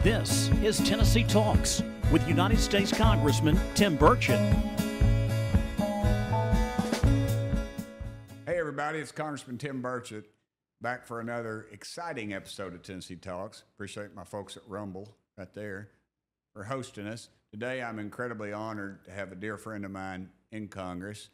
This is Tennessee Talks with United States Congressman Tim Burchett. Hey everybody, it's Congressman Tim Burchett back for another exciting episode of Tennessee Talks. Appreciate my folks at Rumble right there for hosting us. Today I'm incredibly honored to have a dear friend of mine in Congress.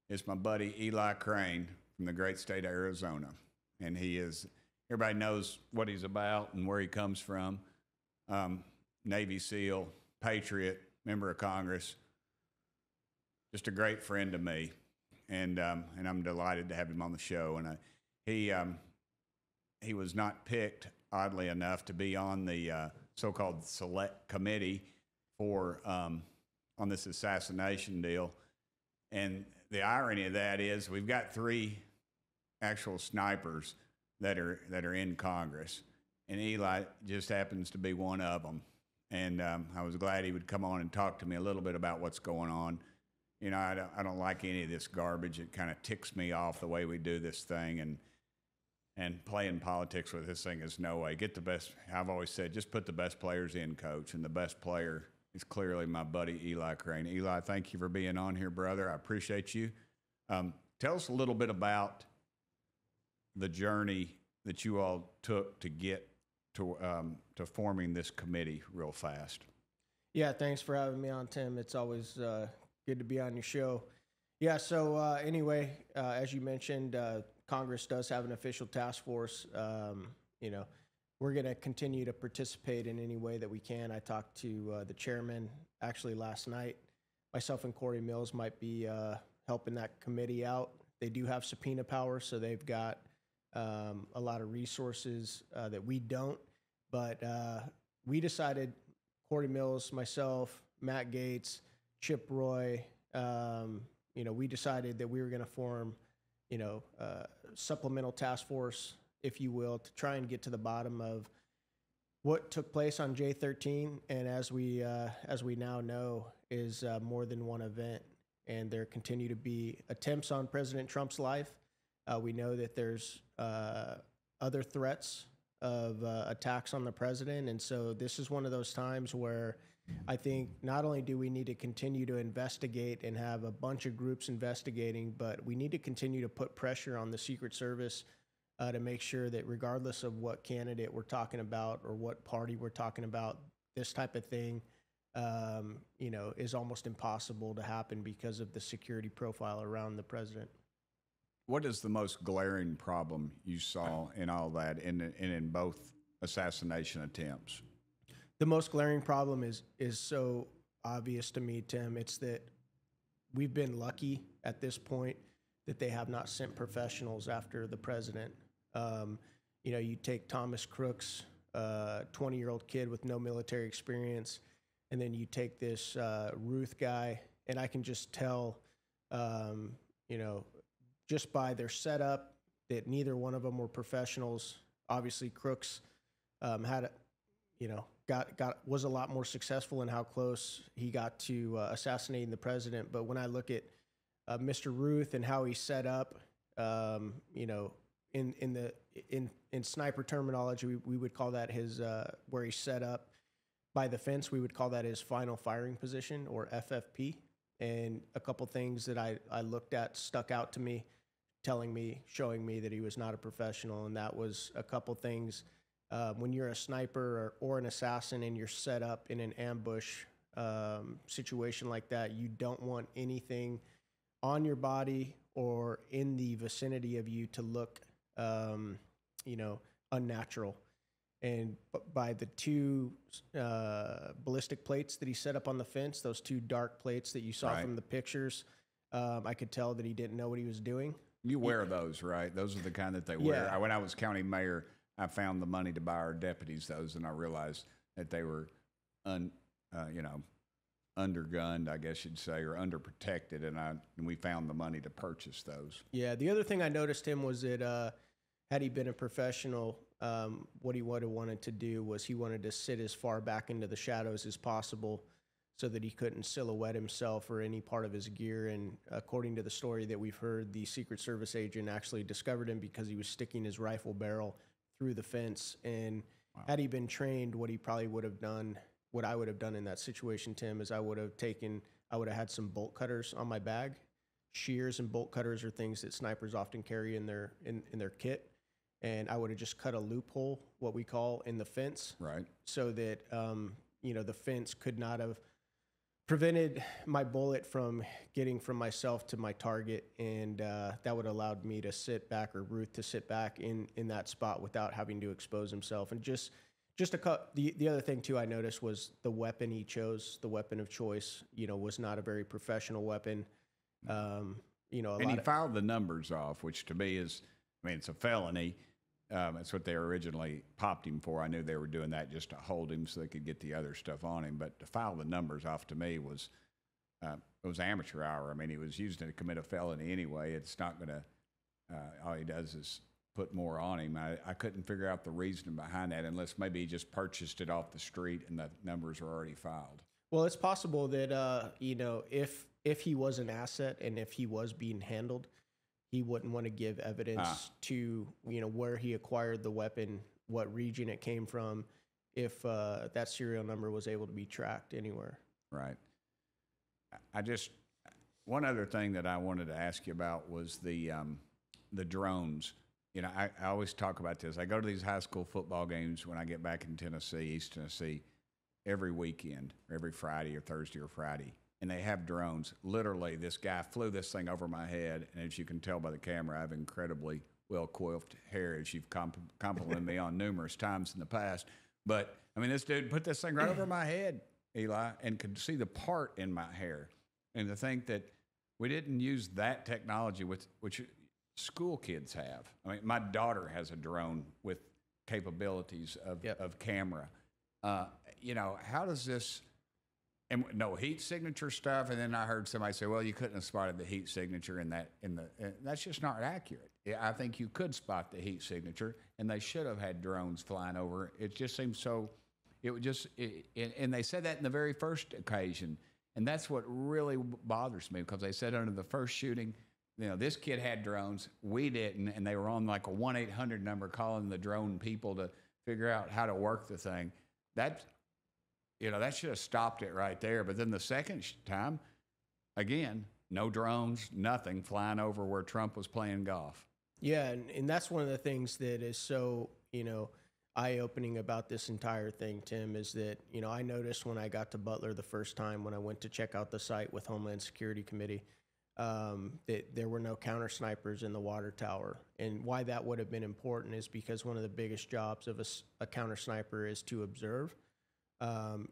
It's my buddy Eli Crane from the great state of Arizona. And everybody knows what he's about and where he comes from. Navy SEAL, patriot, member of Congress, just a great friend to me, and I'm delighted to have him on the show. And he was not picked, oddly enough, to be on the so-called select committee for on this assassination deal. And the irony of that is we've got three actual snipers that are in Congress. And Eli just happens to be one of them. And I was glad he would come on and talk to me a little bit about what's going on. You know, I don't like any of this garbage. It kind of ticks me off the way we do this thing. And playing politics with this thing is no way. Get the best. I've always said, just put the best players in, coach. And the best player is clearly my buddy Eli Crane. Eli, thank you for being on here, brother. I appreciate you. Tell us a little bit about the journey that you all took to get to forming this committee real fast. Yeah, thanks for having me on, Tim. It's always good to be on your show. Yeah, so anyway, as you mentioned, Congress does have an official task force. You know, we're going to continue to participate in any way that we can. I talked to the chairman actually last night. Myself and Corey Mills might be helping that committee out. They do have subpoena power, so they've got a lot of resources that we don't. But we decided, Corey Mills, myself, Matt Gaetz, Chip Roy, you know, we decided that we were going to form, you know, supplemental task force, if you will, to try and get to the bottom of what took place on J13. And as we now know, is more than one event. And there continue to be attempts on President Trump's life. We know that there's other threats of attacks on the president. And so this is one of those times where I think not only do we need to continue to investigate and have a bunch of groups investigating, but we need to continue to put pressure on the Secret Service to make sure that regardless of what candidate we're talking about or what party we're talking about, this type of thing, you know, is almost impossible to happen because of the security profile around the president. What is the most glaring problem you saw in all that, in both assassination attempts? The most glaring problem is so obvious to me, Tim. It's that we've been lucky at this point that they have not sent professionals after the president. You know, you take Thomas Crooks, 20-year-old kid with no military experience, and then you take this Ruth guy, and I can just tell, you know, just by their setup, that neither one of them were professionals. Obviously, Crooks was a lot more successful in how close he got to assassinating the president. But when I look at Mr. Ruth and how he set up, you know, in sniper terminology, we would call that his where he set up by the fence. We would call that his final firing position, or FFP. And a couple things that I looked at stuck out to me, showing me that he was not a professional. And that was a couple things. When you're a sniper or an assassin and you're set up in an ambush situation like that, you don't want anything on your body or in the vicinity of you to look, you know, unnatural. And by the two ballistic plates that he set up on the fence, those two dark plates that you saw from the pictures, I could tell that he didn't know what he was doing. You wear those, right? Those are the kind that they wear. Yeah. When I was county mayor, I found the money to buy our deputies those, and I realized that they were, you know, undergunned, I guess you'd say, or underprotected, and we found the money to purchase those. Yeah. The other thing I noticed him was that had he been a professional, what he would have wanted to do was he wanted to sit as far back into the shadows as possible so that he couldn't silhouette himself or any part of his gear. And according to the story that we've heard, the Secret Service agent actually discovered him because he was sticking his rifle barrel through the fence. And Had he been trained, what he probably would have done, what I would have done in that situation, Tim, is I would have had some bolt cutters on my bag. Shears and bolt cutters are things that snipers often carry in their kit. And I would have just cut a loophole, what we call, in the fence. Right. So that, the fence could not have prevented my bullet from getting from myself to my target. And that would have allowed me to sit back, or Ruth to sit back in that spot without having to expose himself. And the other thing too I noticed was the weapon he chose, the weapon of choice, was not a very professional weapon. And he filed the numbers off, which to me is, it's a felony. That's what they originally popped him for. I knew they were doing that just to hold him so they could get the other stuff on him. But to file the numbers off to me was it was amateur hour. He was using it to commit a felony anyway. It's not going to. All he does is put more on him. I couldn't figure out the reasoning behind that, unless maybe he just purchased it off the street and the numbers are already filed. Well, it's possible that if he was an asset and if he was being handled, he wouldn't want to give evidence to, where he acquired the weapon, what region it came from, if that serial number was able to be tracked anywhere. Right. One other thing that I wanted to ask you about was the drones. I always talk about this. I go to these high school football games when I get back in Tennessee, East Tennessee, every weekend, or every Friday or Thursday or Friday. And they have drones. Literally, this guy flew this thing over my head. And as you can tell by the camera, I have incredibly well-coiffed hair, as you've complimented me on numerous times in the past. But, this dude put this thing right over my head, Eli, and could see the part in my hair. And to think that we didn't use that technology, which school kids have. My daughter has a drone with capabilities of camera. How does this... And no heat signature stuff, and then I heard somebody say, "Well, you couldn't have spotted the heat signature in that." That's just not accurate. I think you could spot the heat signature, and they should have had drones flying over. It just seems so. It would just, and they said that in the very first occasion, and that's what really bothers me, because they said under the first shooting, this kid had drones, we didn't, and they were on like a 1-800 number calling the drone people to figure out how to work the thing. That should have stopped it right there. But then the second time, again, no drones, nothing flying over where Trump was playing golf. Yeah, and that's one of the things that is so, eye-opening about this entire thing, Tim, is that, I noticed when I got to Butler the first time, when I went to check out the site with Homeland Security Committee, that there were no counter snipers in the water tower. And why that would have been important is because one of the biggest jobs of a counter sniper is to observe.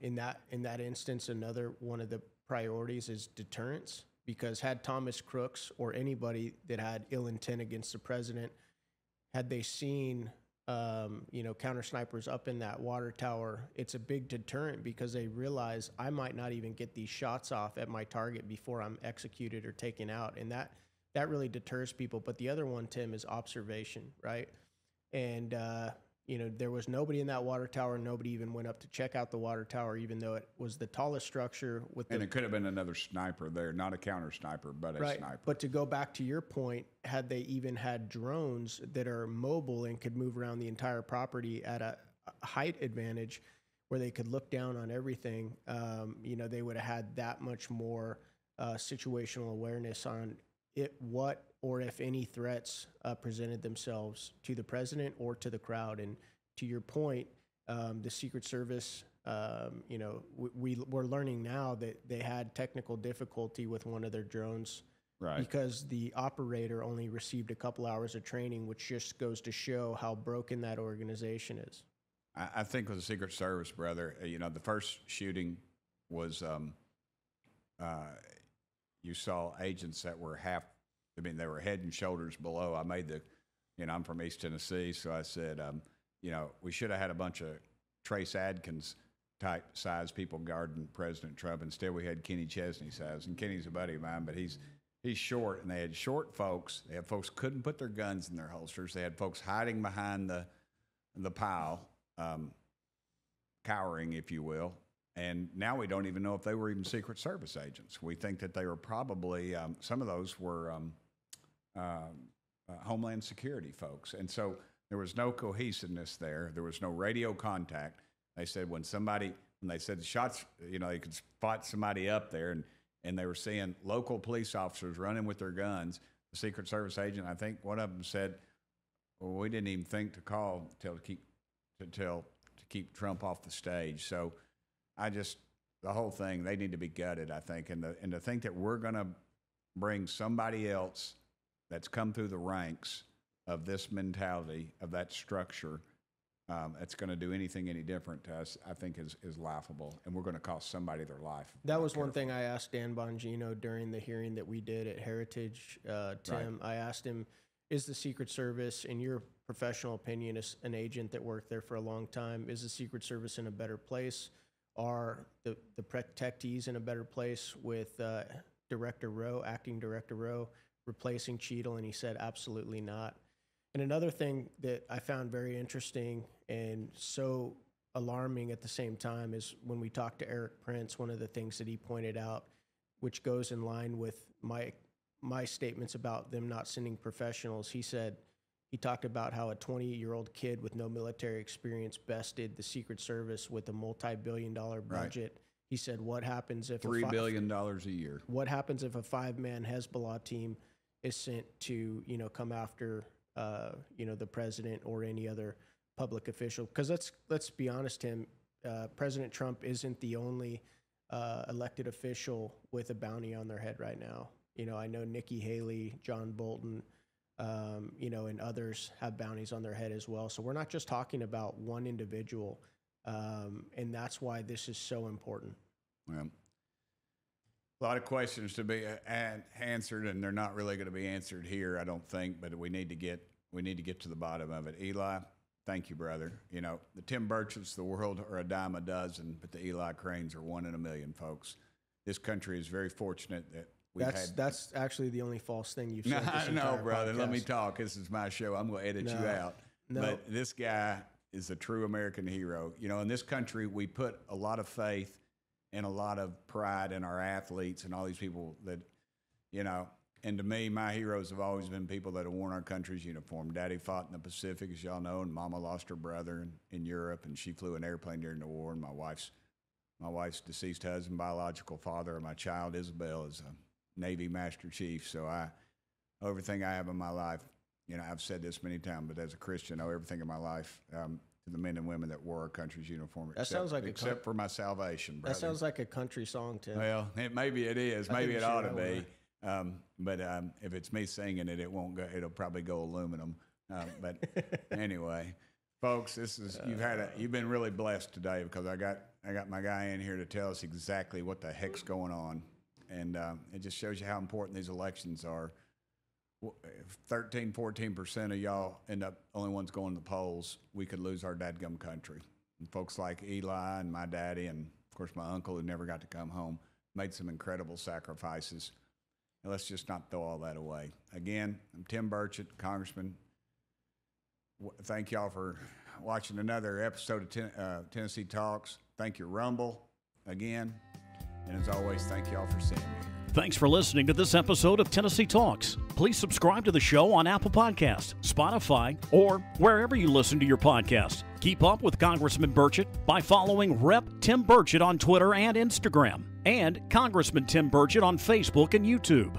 In that instance, another one of the priorities is deterrence, because had Thomas Crooks or anybody that had ill intent against the president, had they seen, counter snipers up in that water tower, it's a big deterrent, because they realize I might not even get these shots off at my target before I'm executed or taken out. And that really deters people. But the other one, Tim, is observation, right? And, there was nobody in that water tower. Nobody even went up to check out the water tower, even though it was the tallest structure. And it could have been another sniper there, not a counter sniper, but a sniper. But to go back to your point, had they even had drones that are mobile and could move around the entire property at a height advantage, where they could look down on everything, they would have had that much more situational awareness on what or if any threats presented themselves to the president or to the crowd. And to your point, the Secret Service, we're learning now that they had technical difficulty with one of their drones, right? Because the operator only received a couple hours of training, which just goes to show how broken that organization is. I think with the Secret Service, brother, the first shooting was, you saw agents that were they were head and shoulders below. I made I'm from East Tennessee, so I said, we should have had a bunch of Trace Adkins type size people guarding President Trump. Instead, we had Kenny Chesney size, and Kenny's a buddy of mine, but he's short, and they had short folks. They had folks couldn't put their guns in their holsters. They had folks hiding behind the pile, cowering, if you will. And now we don't even know if they were even Secret Service agents. We think that they were probably, some of those were Homeland Security folks. And so There was no cohesiveness there. There was no radio contact. They said when they said the shots, they could spot somebody up there, and they were seeing local police officers running with their guns. The Secret Service agent, I think one of them said, well, we didn't even think to call to keep Trump off the stage. So the whole thing, they need to be gutted, I think. And to think that we're going to bring somebody else that's come through the ranks of this mentality, of that structure, that's going to do anything any different to us, I think is laughable. And we're going to cost somebody their life. That was one thing I asked Dan Bongino during the hearing that we did at Heritage, Tim. Right. I asked him, is the Secret Service, in your professional opinion, as an agent that worked there for a long time, is the Secret Service in a better place? Are the protectees in a better place with Acting Director Rowe, replacing Cheadle? And he said, absolutely not. And another thing that I found very interesting and so alarming at the same time is when we talked to Eric Prince, one of the things that he pointed out, which goes in line with my statements about them not sending professionals. He talked about how a 20-year-old kid with no military experience bested the Secret Service with a multi-billion-dollar budget. Right. He said, what happens if $3 billion a year? What happens if a 5-man Hezbollah team is sent to, come after, the president or any other public official? Because let's be honest, Tim, President Trump isn't the only elected official with a bounty on their head right now. I know Nikki Haley, John Bolton, and others have bounties on their head as well. So we're not just talking about one individual, and that's why this is so important. Well, a lot of questions to be answered, and they're not really going to be answered here, I don't think. But we need to get to the bottom of it. Eli, thank you, brother. The Tim Burchetts of the world are a dime a dozen, but the Eli Cranes are 1 in a million, folks. This country is very fortunate that. That's actually the only false thing you've said. No, brother. Podcast. Let me talk. This is my show. I'm going to edit you out. No. But this guy is a true American hero. In this country, we put a lot of faith and a lot of pride in our athletes and all these people that, and to me, my heroes have always been people that have worn our country's uniform. Daddy fought in the Pacific, as y'all know, and Mama lost her brother in Europe, and she flew an airplane during the war. And my wife's deceased husband, biological father of my child, Isabel, is a Navy Master Chief. So everything I have in my life, I've said this many times, but as a Christian, I owe everything in my life to the men and women that wore our country's uniform. Except for my salvation, brother. That sounds like a country song, Tim. Well, maybe it is. Maybe it ought to be. But if it's me singing it, it won't go. It'll probably go aluminum. But anyway, folks, you've been really blessed today because I got my guy in here to tell us exactly what the heck's going on. And it just shows you how important these elections are. 13-14% of y'all end up only ones going to the polls. We could lose our dadgum country. And folks like Eli and my daddy and, of course, my uncle who never got to come home made some incredible sacrifices. And let's just not throw all that away. Again, I'm Tim Burchett, Congressman. Thank y'all for watching another episode of Tennessee Talks. Thank you, Rumble, again. And as always, thank y'all for seeing me. Thanks for listening to this episode of Tennessee Talks. Please subscribe to the show on Apple Podcasts, Spotify, or wherever you listen to your podcasts. Keep up with Congressman Burchett by following Rep. Tim Burchett on Twitter and Instagram, and Congressman Tim Burchett on Facebook and YouTube.